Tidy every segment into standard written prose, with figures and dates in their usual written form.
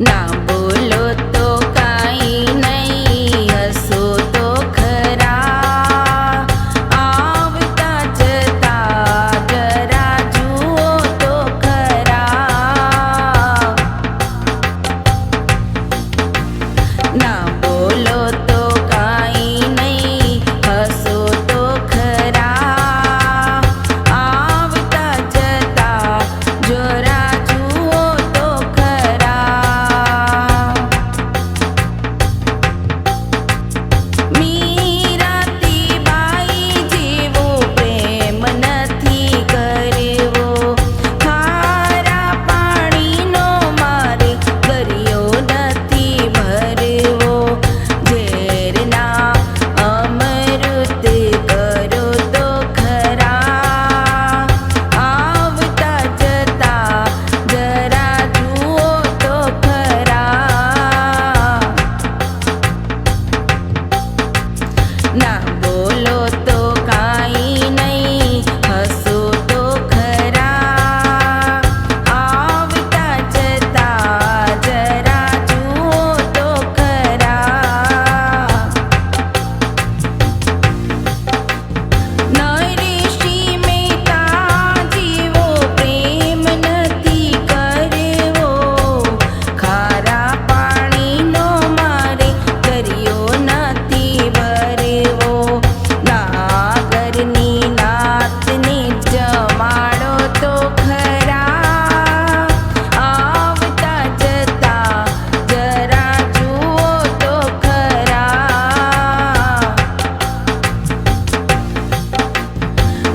ના બોલો તો કાંઈ નહીં, હસો તો ખરા. આવતા જતા જરા જુઓ તો ખરા. ના બોલો તો કાંઈ નહીં, હસો તો ખરા. આવતા જતા જરા જુઓ તો ખરા. મીરાતી બાઈ જેવો પ્રેમ નથી કરવો. ખારા પાણીનો મારે દરિયો નથી ભરવો. ઝેરના અમૃત કરો તો ખરા. આવતા જતા જરા જુઓ તો ખરા. ના બોલો તો કાંઈ નહીં, હસો તો ખરા. આવતા જતા જરા જુઓ તો ખરા. નરેશી મહેતા જેવો પ્રેમ નથી કરવો. ખારા પાણીનો મારે દરિયો નથી ભરવો. નાગરની નાતને જમાડો તો ખરા. આવતા જતા જરા જુઓ તો ખરા.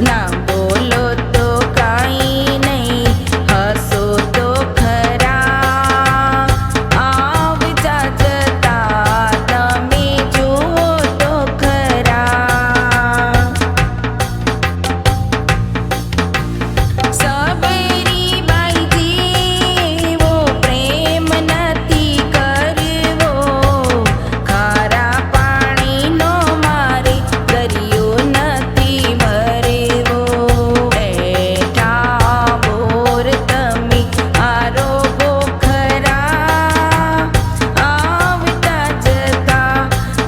ના બોલો તો કાંઈ નહીં, હસો તો ખરા. આવતા જતા તમે જુઓ તો ખરા. સબરીબાઈ જેવો પ્રેમ નથી કરવો. ખારા પાણીનો મારે દરિયો નથી ભરવો. બેઠા બોર તમે આરોગો ખરા. આવતા જતા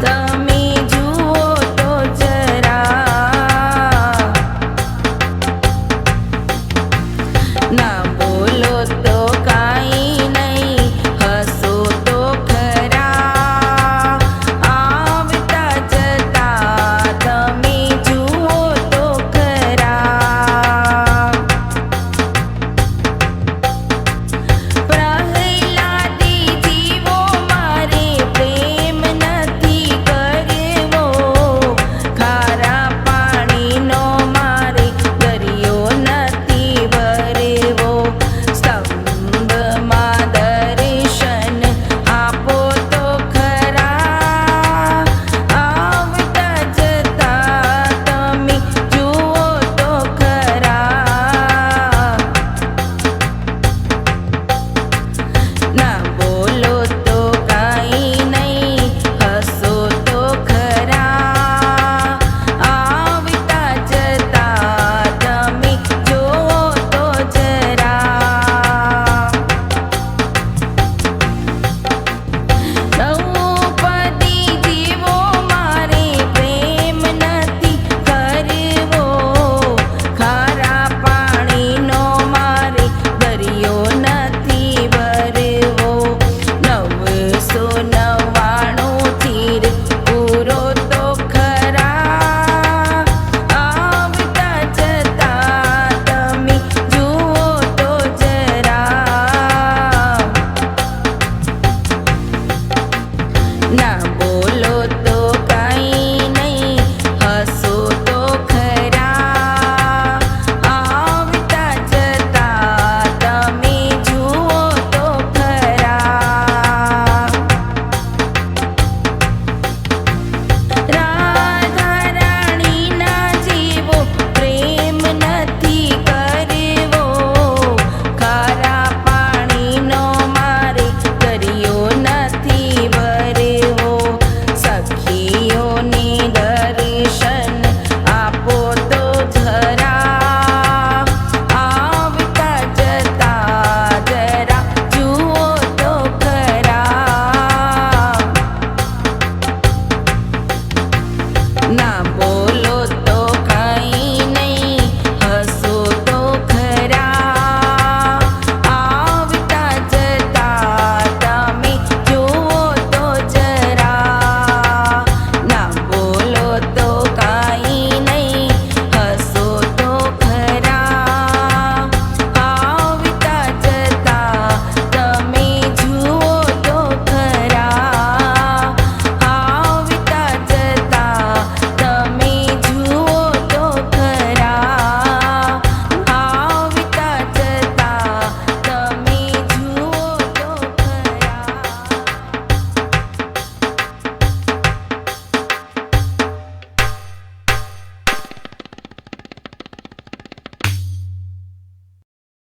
તમે જુઓ તો જરા. ના બોલો તો